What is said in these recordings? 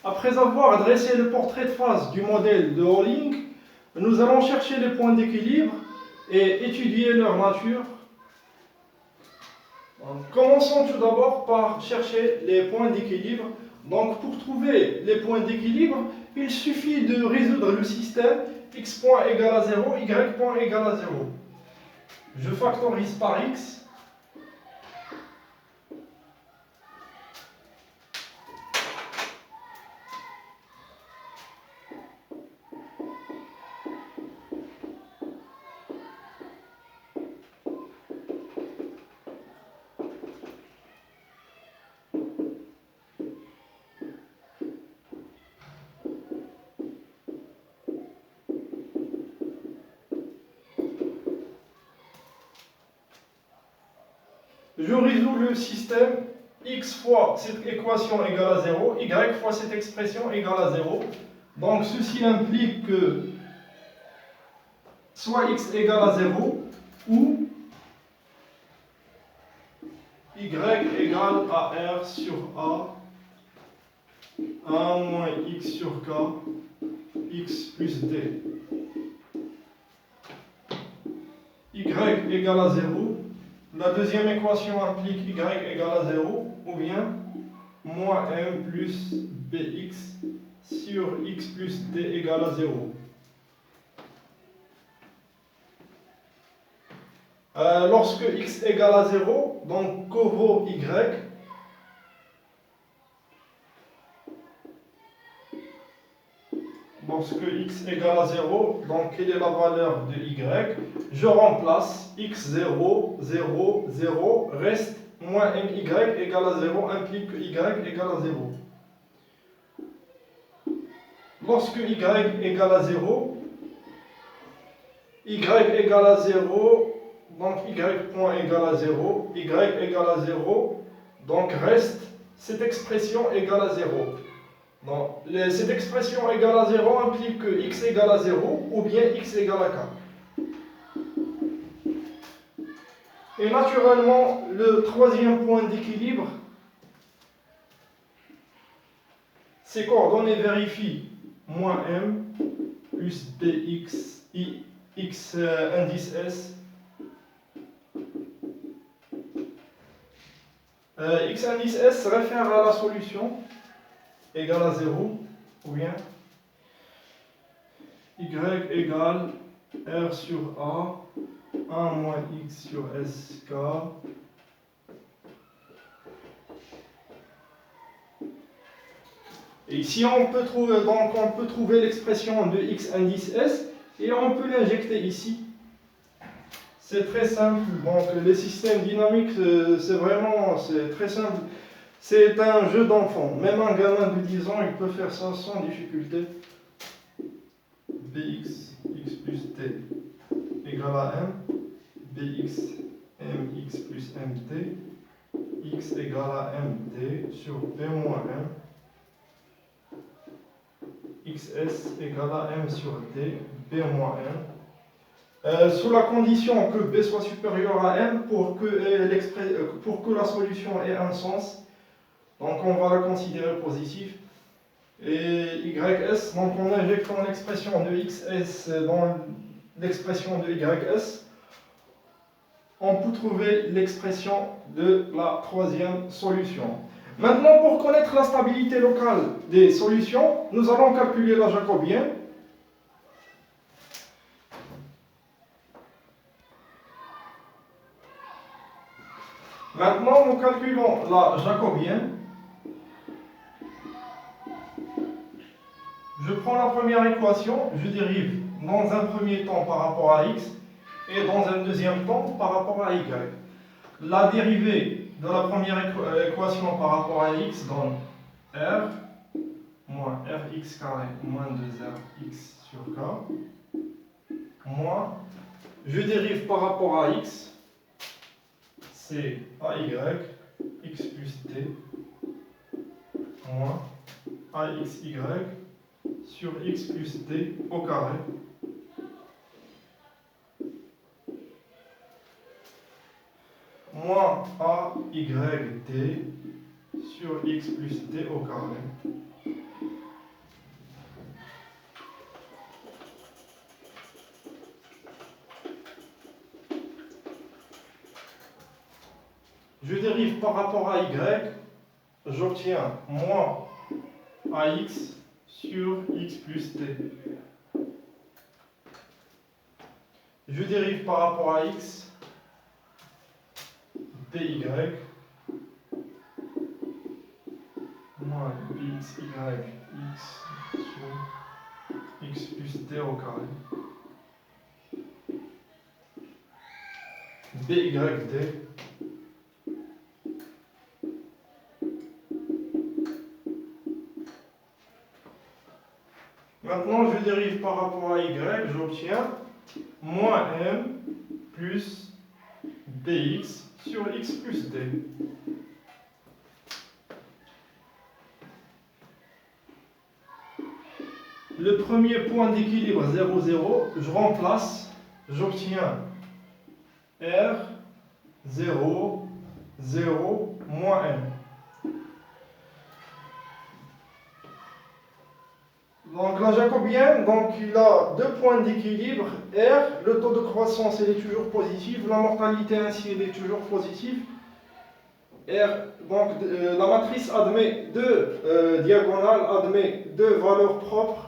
Après avoir dressé le portrait de phase du modèle de Holding, nous allons chercher les points d'équilibre et étudier leur nature. Donc, commençons tout d'abord par chercher les points d'équilibre. Donc, pour trouver les points d'équilibre, il suffit de résoudre le système x point égale à 0, y point égale à 0. Je factorise par x. Je résous le système x fois cette équation égale à 0, y fois cette expression égale à 0. Donc ceci implique que soit x égale à 0 ou y égale à r sur a, 1 moins x sur k, x plus d. Y égale à 0. La deuxième équation implique y égale à 0, ou bien moins m plus bx sur x plus d égale à 0. Lorsque x égale à 0, donc que vaut y? Lorsque x égale à 0, donc quelle est la valeur de y? Je remplace x0, 0, 0, reste moins my égale à 0, implique que y égale à 0. Lorsque y égale à 0, y égale à 0, donc y point égale à 0, y égale à 0, donc reste cette expression égale à 0. Donc, cette expression égale à 0 implique que x égale à 0 ou bien x égale à k. Et naturellement, le troisième point d'équilibre, ces coordonnées vérifient moins m plus bx x indice s. X indice s se réfère à la solution égale à 0, ou bien y égale r sur a, 1 moins x sur sk, et ici on peut trouver l'expression de x indice s et on peut l'injecter ici. C'est très simple. Donc les systèmes dynamiques, c'est très simple. C'est un jeu d'enfant. Même un gamin de 10 ans, il peut faire ça sans difficulté. Bx, x plus t égale à m. Bx, mx plus mt. X égale à mt sur b moins m. Xs égale à m sur d, b moins m. Sous la condition que b soit supérieur à m pour que la solution ait un sens. Donc on va la considérer positive. Et ys, donc en injectant l'expression de xs dans l'expression de ys, on peut trouver l'expression de la troisième solution. Maintenant, pour connaître la stabilité locale des solutions, nous allons calculer la jacobienne. Maintenant, nous calculons la jacobienne. Je prends la première équation, je dérive dans un premier temps par rapport à x et dans un deuxième temps par rapport à y. La dérivée de la première équation par rapport à x donne r moins rx carré moins 2rx sur k moins, je dérive par rapport à x, c'est ay x plus t moins axy sur x plus t au carré moins AYT sur x plus t au carré. je dérive par rapport à y, j'obtiens moins ax sur x plus t. Je dérive par rapport à x, dy, moins bxy, x sur x plus t au carré. BYD. Maintenant, je dérive par rapport à y, j'obtiens moins m plus bx sur x plus d. Le premier point d'équilibre 0, 0, je remplace, j'obtiens r 0, 0, moins m. Donc la jacobienne, donc il a deux points d'équilibre. R, le taux de croissance il est toujours positif, la mortalité ainsi elle est toujours positive. R, donc la matrice admet deux diagonales, admet deux valeurs propres.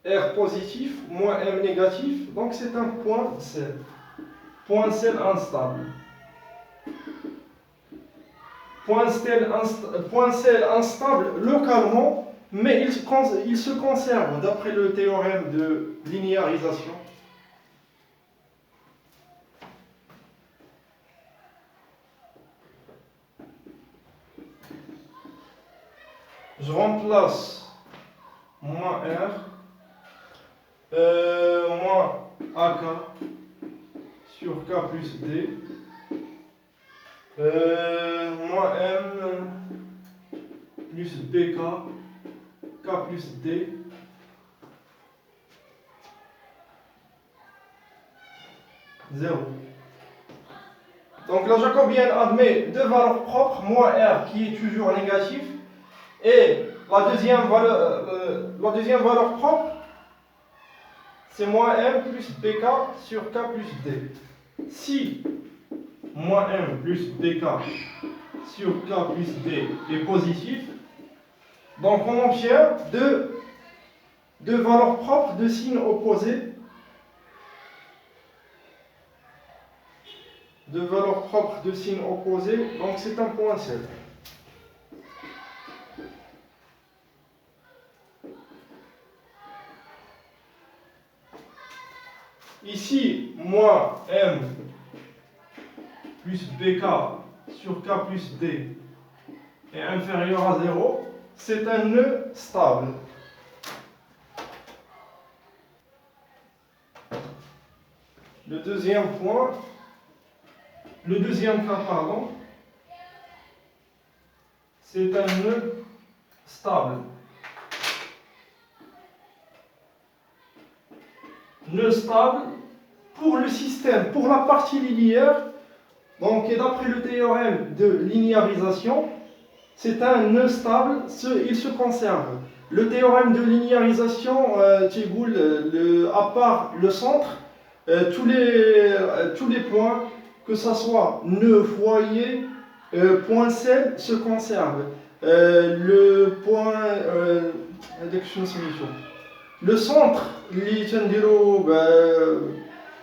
R positif, moins M négatif, donc c'est un point sel. Point sel instable. Point sel instable localement, mais il se conserve d'après le théorème de linéarisation. Je remplace moins R, moins AK sur K plus D, moins M plus BK, K plus D, zéro. Donc la jacobienne admet deux valeurs propres, moins R qui est toujours négatif, et la deuxième valeur propre, c'est moins M plus BK sur K plus D. Si moins M plus BK sur K plus D est positif, donc on obtient deux valeurs propres de signes opposés. Deux valeurs propres de signes opposés, donc c'est un point sel. Ici, moins M plus BK sur K plus D est inférieur à 0, c'est un nœud stable. Le deuxième cas, c'est un nœud stable. Nœud stable pour le système, pour la partie linéaire, donc et d'après le théorème de linéarisation, c'est un nœud stable, il se conserve. Le théorème de linéarisation, à part le centre, tous les points, que ce soit nœud, foyer, point sel, se conservent. Le point le centre,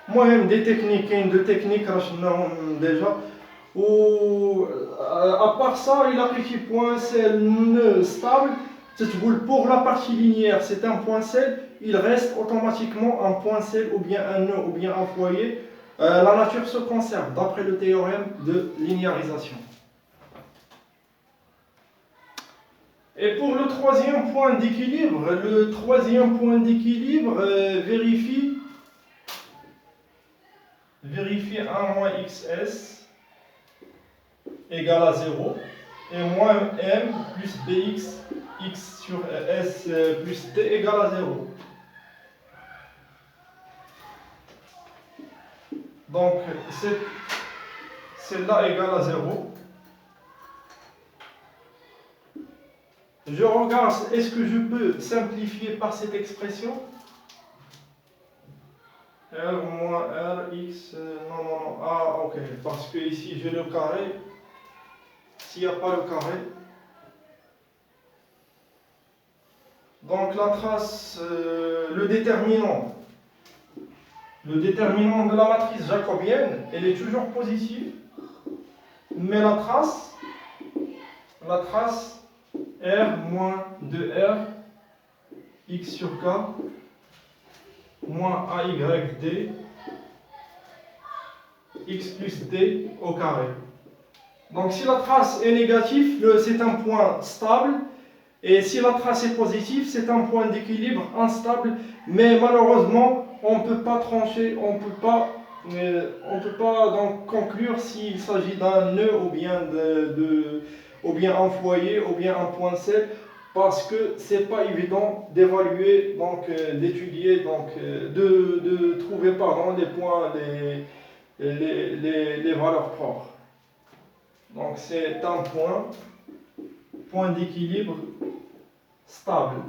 moi-même des techniques, deux techniques déjà. À part ça, il applique point sel nœud stable. Pour la partie linéaire, c'est un point sel, il reste automatiquement un point sel ou bien un nœud ou bien un foyer. La nature se conserve d'après le théorème de linéarisation. Et pour le troisième point d'équilibre, vérifie 1 moins xs égale à 0 et moins m plus bx x sur s plus t égale à 0. Donc celle-là égale à 0. Je regarde, est-ce que je peux simplifier par cette expression? R moins R, X, non, ah ok, parce que ici j'ai le carré, s'il n'y a pas le carré, donc la trace, le déterminant de la matrice jacobienne, elle est toujours positive, mais la trace R moins 2R, X sur K, moins AY, D, X plus D au carré. Donc si la trace est négative, c'est un point stable, et si la trace est positive, c'est un point d'équilibre instable, mais malheureusement, on ne peut pas trancher, on ne peut pas donc conclure s'il s'agit d'un nœud ou bien un foyer ou bien un point C, parce que c'est pas évident d'évaluer, donc d'étudier, donc de trouver pardon, les points, les valeurs propres. Donc c'est un point d'équilibre stable.